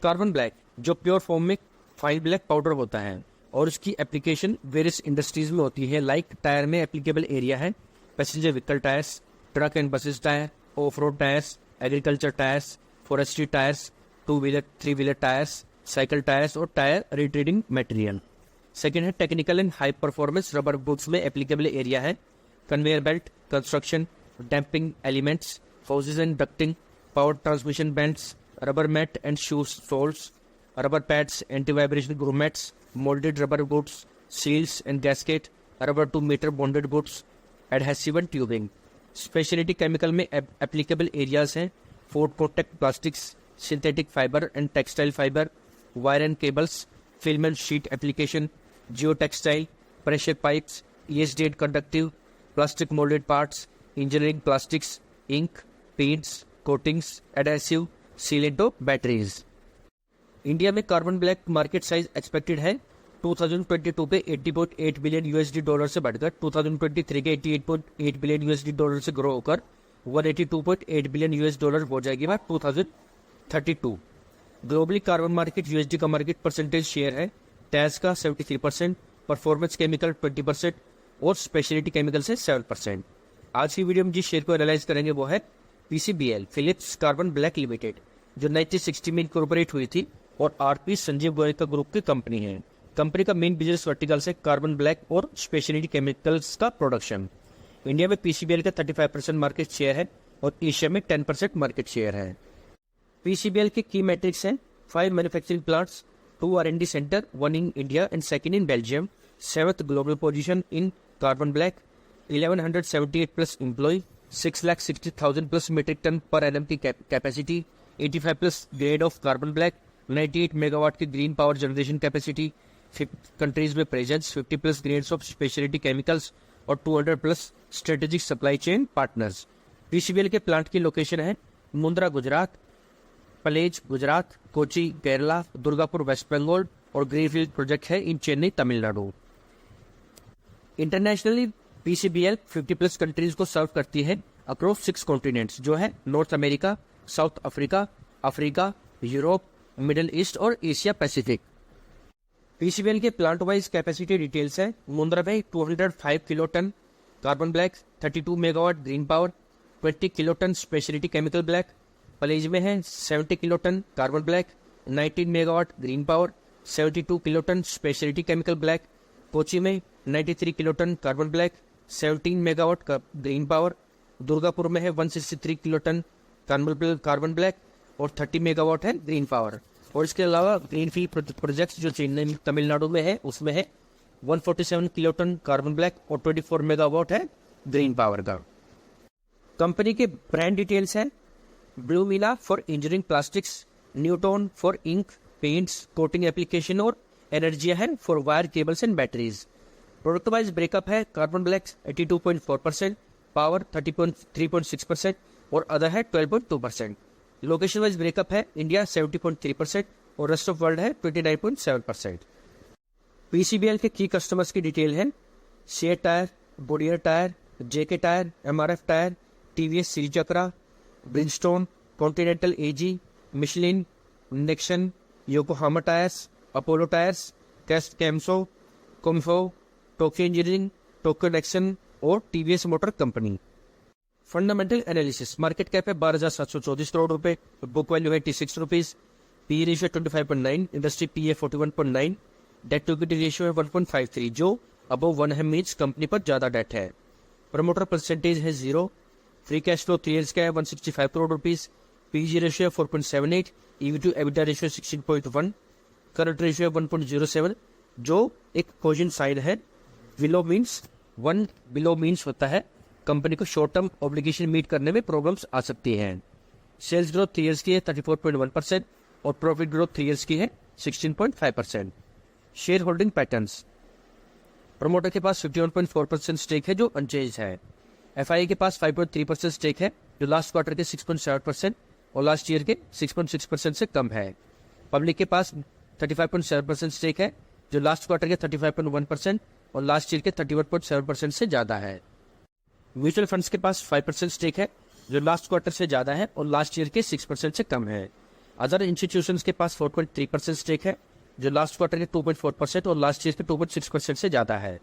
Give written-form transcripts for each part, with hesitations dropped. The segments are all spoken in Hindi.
कार्बन ब्लैक जो प्योर फॉर्म में फाइन ब्लैक पाउडर होता है और उसकी एप्लीकेशन वेरियस इंडस्ट्रीज में होती है। लाइक टायर में एप्लीकेबल एरिया है passenger vehicle tyres, truck and buses tyre, of road tyres, agriculture tyres, forestry tyres, 2 wheeler 3 wheeler tyres, cycle tyres और टायर रिट्रीडिंग मटेरियल। सेकेंड है technical and high performance rubber goods में एप्लीकेबल एरिया है conveyor belt, construction, damping elements, hoses and ducting, power transmission bands, rubber mat and shoe soles, rubber pads, anti-vibration grommets, molded rubber goods, seals and gasket, rubber to meter bonded goods, adhesive and tubing. Specialty chemical में applicable areas हैं food contact plastics, synthetic fiber and textile fiber, wire and cables, film and sheet application, geotextile, pressure pipes, ESD conductive, plastic molded parts, engineering plastics, ink, paints, coatings, adhesive, sealant और बैटरीज। इंडिया में carbon black market size expected है 2022 पे 80.8 बिलियन यूएसडी डॉलर से बढ़कर 2023 के 88.8 बिलियन यूएसडी डॉलर से ग्रो होकर 182.8 बिलियन यूएस डॉलर हो जाएगी by 2032। Globally carbon market USD का मार्केट परसेंटेज शेयर है टैक्स का 73%, परफॉर्मेंस केमिकल 20% और स्पेशलिटी केमिकल से 7%। आज की वीडियो में जिस शेयर को एनालाइज करेंगे वो है PCBL Phillips Carbon Black Limited जो 1960 में इनकॉर्पोरेट हुई थी और आरपी संजीव गोयल का ग्रुप की कंपनी है। कंपनी का मेन बिजनेस वर्टिकल्स है कार्बन ब्लैक और स्पेशलिटी केमिकल्स का प्रोडक्शन। इंडिया में पीसीबीएल का 35% मार्केट शेयर है और एशिया में 10% मार्केट शेयर है। पीसीबीएल के की मैट्रिक्स हैं 5 manufacturing plants, 2 R&D centre, 1 in India and 2nd in Belgium, 7th global position in carbon black, 1178 plus employee, 6,60,000 plus metric ton per annum की capacity, 85 plus grade of carbon black, 98 megawatt की green power generation capacity, 50 countries में presence, 50 plus grades of speciality chemicals और 200 plus strategic supply chain partners. PCBL के प्लांट की लोकेशन है मुंद्रा गुजरात, पलेज गुजरात, कोची केरला, दुर्गापुर वेस्ट बंगाल और ग्रीनफील्ड प्रोजेक्ट है in Chennai Tamil Nadu. Internationally PCBL 50 plus countries को सर्व करती है अक्रॉस 6 कॉन्टिनेंट्स जो है North America, South Africa, Africa, Europe, Middle East और एशिया पैसिफिक। पीसीबीएल के प्लांट वाइज कैपेसिटी डिटेल्स है मुंद्रा में 205 kilo ton carbon black, 32 megawatt green power, 20 kilo ton speciality chemical black. Palej में है 70 kilo ton carbon black, 19 megawatt green power, 72 kilo ton speciality chemical black. Kochi में 93 kilo ton carbon black, 17 megawatt का ग्रीन पावर। दुर्गापुर में है 163 किलो टन कार्बन ब्लैक और 30 मेगावाट है ग्रीन पावर। और इसके अलावा ग्रीनफील्ड प्रोजेक्ट्स जो चेन्नई तमिलनाडु में है उसमें है 147 किलो टन कार्बन ब्लैक और 24 मेगावाट है ग्रीन पावर का। कंपनी के ब्रांड डिटेल्स हैं Blumina for engineering plastics, Nuteron for ink, paints, coating application और एनर्जिया है for wire cables and batteries. Product wise breakup है कार्बन ब्लैक 82.4%, पावर 30.3% और अदर है 12.2%। लोकेशन वाइज ब्रेकअप है इंडिया 70.3% और रेस्ट ऑफ वर्ल्ड है 29.7%। पीसीबीएल के की कस्टमर्स की डिटेल है शेयर टायर, बोडियर tyre, JK tyre, MRF tyre, TVS Srichakra, Bridgestone, Continental AG, Michelin, Nexen, Yokohama tyres, Apollo tyres, कैस्ट कैम्सो, कोम्फो, टोक्यो इंजीनियरिंग, टोक्यो नेक्सन और TVS motor company. Fundamental analysis market cap है 12,734 करोड़ रुपए, बुक वैल्यू है 86 rupees, P ratio 25.9, industry P है 41.9, डेट टू इक्विटी रेशियो है 1.53 जो अबव 1 है मीन्स कंपनी पर ज्यादा डेट है। प्रमोटर परसेंटेज है 0, फ्री कैश फ्लो 3 ईयर्स का है 165 crore rupees, PE ratio 4.78, EV to EBITDA ratio 16.1, current ratio 1.07 जो एक पोजिशन साइन है। बिलो मीन्स 1 बिलो मीन्स होता है कंपनी को शॉर्ट टर्म ऑब्लिगेशन मीट करने में प्रॉब्लम्स आ सकती हैं। सेल्स ग्रोथ 3 ईयर्स की है 34.1% और प्रॉफिट ग्रोथ 3 ईयर्स की है 16.5%। शेयर होल्डिंग पैटर्न्स, प्रमोटर के पास 51.4% स्टेक है जो अनचेंज है। एफआईए के पास 5.3% स्टेक है जो लास्ट क्वार्टर के 6.7% और लास्ट ईयर के 6.6% से कम है। पब्लिक के पास 35.7% स्टेक है जो लास्ट क्वार्टर के 35.1% और लास्ट ईयर के 31.7% से ज्यादा है। म्यूचुअल फंड्स के पास 5% स्टेक है जो लास्ट क्वार्टर से ज्यादा है और लास्ट ईयर के 6% से कम है। अदर इंस्टीट्यूशंस के पास 4.3% स्टेक है, जो लास्ट क्वार्टर के 2.4% और लास्ट ईयर के 2.6% से ज़्यादा है।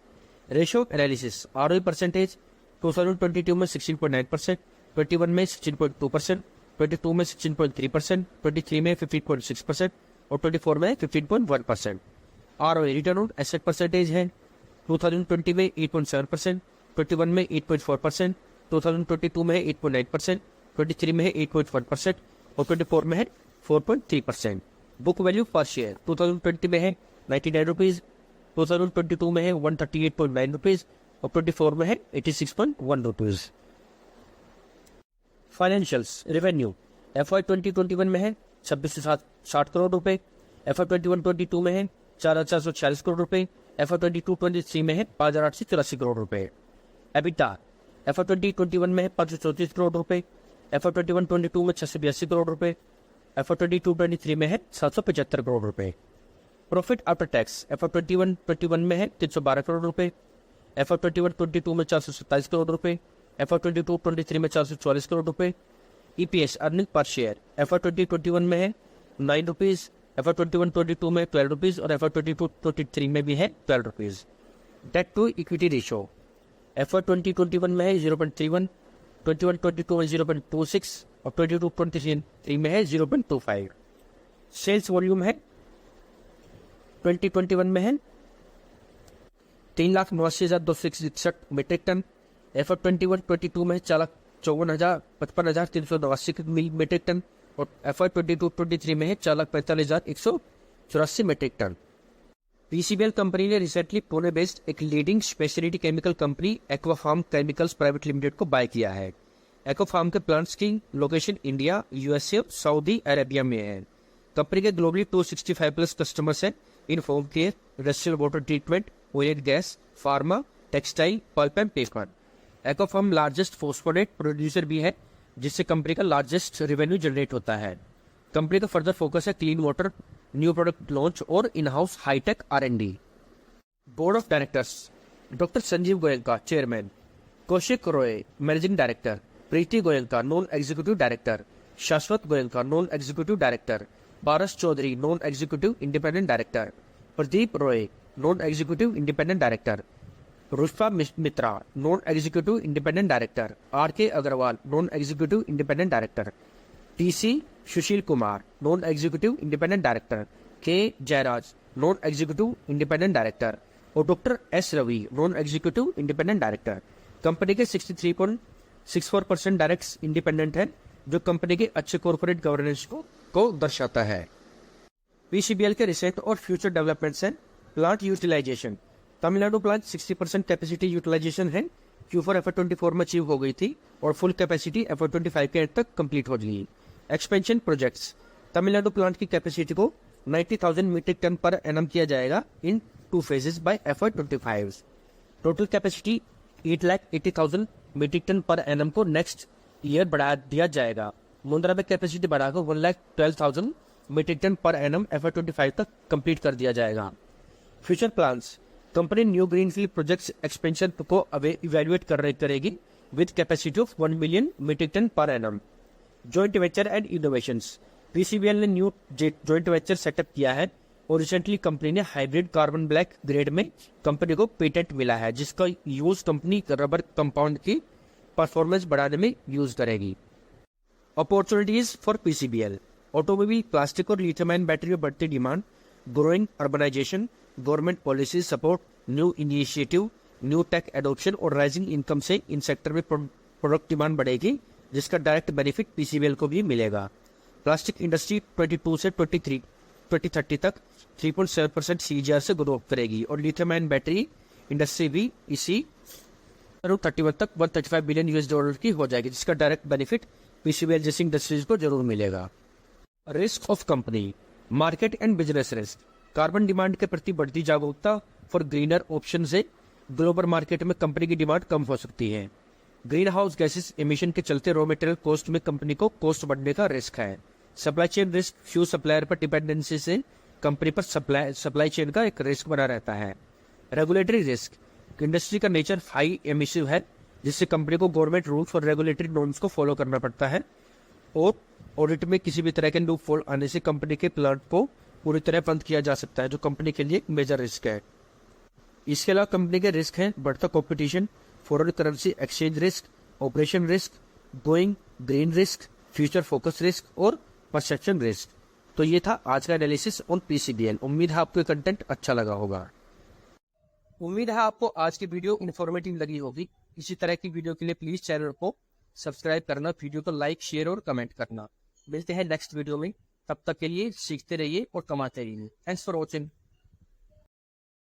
रेशियो एनालिसिस, आरओई परसेंटेज 2022 में 16.9%, 21 में 16.2%, 22 में 16.3%, 23 में 15.6% और 24 में 15.1%। ROE return on asset percentage है 2020 में 8.7%, 21 में 8.4%, 2022 में 8.9%, 23 में 8.1% और 24 में है 4.3%। बुक वैल्यू पर शेयर 2020 में है 99 रुपीज़, 2022 में है 138.9 रुपीज़ और 24 में है 86.1 रुपीज़। फाइनेंशियल्स रेवेन्यू FY 2021 में है 2660 करोड़ रुपए, FY 21-22 में है 4446 करोड़ रुपए, FY 22-23 में है 5884 करोड़ रुपए। एबिटा FY 2021 में है 534 करोड़ रुपए, FY 21-22 में 682 करोड़ रुपए, FY 22-23 में है 775 करोड़ रुपए। प्रॉफिट आफ्टर टैक्स FY 21-21 में है 312 करोड़ रुपए, FY 21-22 में 427 करोड़ रुपए, FY 22-23 में 444 करोड़ रुपए। EPS earning per share FY 2021 में है 9 रुपीज़, FY 21-22 में 12 रुपीज़ और FY 22-23 में भी है 12 rupees. Debt to equity ratio FY 2021 में है 0.31, 21-22 में 0.26 और 22-23 में है 0.25। सेल्स वॉल्यूम है 2021 में है 3,89,261 मीट्रिक टन, FY 21-22 में 4,54,5389 मीट्रिक टन और FY 22-23 में है 4,45,184 मीट्रिक टन। PCBL कंपनी ने रिसेंटली पुणे बेस्ड एक leading speciality chemical company Aquapharm chemicals private limited को बाय किया है। एक्वाफार्म के प्लांट्स की location India, USA, Saudi Arabia में है। कंपनी के ग्लोबली 265 प्लस कस्टमर्स हैं in home care, industrial water treatment, oil and gas, pharma, textile, pulp and paper. Aquapharm largest phosphate producer भी है, जिससे कंपनी का लार्जेस्ट रेवेन्यू जनरेट होता है। कंपनी का फर्दर फोकस है clean water, new product launch और in house hitech R&D। Board of directors doctor Sanjiv Goenka chairman, Kaushik Roy managing director, Preeti Goenka non executive director, Shashwat Goenka non executive director, Paras Chaudhary non executive independent director, Pradeep Roy non executive independent director, Rushpa Mitra non executive independent director, RK Agarwal non executive independent director, TC Sushil Kumar non executive independent director, K Jayraj non executive independent director और doctor S Ravi non executive independent director. Company के 63.64% डायरेक्ट इंडिपेंडेंट है, जो कंपनी के अच्छे कॉर्पोरेट गवर्नेंस को दर्शाता है। PCBL के रिसेंट और फ्यूचर डेवलपमेंट्स हैं। Plant utilisation Tamil Nadu plant 60% capacity utilisation है, Q4 FY 24 में अचीव हो गई थी और फुल कैपेसिटी FY 25 के एंड तक कंप्लीट हो गई। एक्सपेंशन प्रोजेक्ट्स तमिलनाडु प्लांट की कैपेसिटी को 90,000 मीट्रिक टन पर एनम किया जाएगा in 2 phases by FY 25। Total capacity 8,80,000 metric tonne per annum को नेक्स्ट ईयर बढ़ा दिया जाएगा। मुंद्रा में कैपेसिटी बढ़ाकर 1,12,000 metric tonne per annum FY 25 तक कंप्लीट कर दिया जाएगा। Future plans company new greenfield projects expansion को इवेल्युएट करेगी with capacity of 1 million metric tonne per annum. Joint venture and innovations PCBL ने न्यू जॉइंट वेंचर सेटअप किया है और रिसेंटली कंपनी ने हाइब्रिड कार्बन ब्लैक ग्रेड में कंपनी को पेटेंट मिला है, जिसका यूज कंपनी रबर कंपाउंड की परफॉर्मेंस बढ़ाने में यूज करेगी। Opportunities for PCBL automobile, plastic और लिथियम आयन बैटरी में बढ़ती demand, growing urbanisation, government policy support, new initiative, new tech adoption और राइजिंग इनकम से इन सेक्टर में प्रोडक्ट डिमांड बढ़ेगी, जिसका डायरेक्ट बेनिफिट PCBL को भी मिलेगा। प्लास्टिक इंडस्ट्री 22 से 2030 तक 3.7% CAGR से ग्रो करेगी और लिथियम आयन बैटरी इंडस्ट्री भी इसी 31 तक $135 बिलियन की हो जाएगी, जिसका डायरेक्ट बेनिफिट PCBL जैसी इंडस्ट्रीज को जरूर मिलेगा। Risk of company market and business risk carbon demand के प्रति बढ़ती जागरूकता फॉर ग्रीनर ऑप्शन से ग्लोबल मार्केट में कंपनी की डिमांड कम हो सकती है। ग्रीन हाउस गैसेस एमिशन के चलते रॉ मटेरियल कॉस्ट में कंपनी को कॉस्ट बढ़ने का रिस्क है। Supply chain risk few supplier पर डिपेंडेंसी से कंपनी पर सप्लाई चेन का एक रिस्क बना रहता है। रेगुलेटरी रिस्क इंडस्ट्री का नेचर हाई एमिसिव है, जिससे कंपनी को गवर्नमेंट रूल्स और रेगुलेटरी नॉर्म्स को फॉलो करना पड़ता है और ऑडिट में किसी भी तरह के लूप होल आने से कंपनी के प्लान को पूरी तरह बंद किया जा सकता है, जो कंपनी के लिए एक मेजर रिस्क है। इसके अलावा कंपनी के रिस्क हैं बढ़ता competition, foreign currency exchange risk, operation risk, going green risk, future focus risk और परसेप्शन रिस्क। तो ये था आज का एनालिसिस ऑन पीसीबीएल। उम्मीद है आपको कंटेंट अच्छा लगा होगा। उम्मीद है आपको आज की वीडियो इन्फॉर्मेटिव लगी होगी। इसी तरह की वीडियो के लिए प्लीज चैनल को सब्सक्राइब करना, वीडियो को लाइक, शेयर और कमेंट करना। मिलते हैं नेक्स्ट वीडियो में, तब तक के लिए सीखते रहिए और कमाते रहिए। Thanks for watching.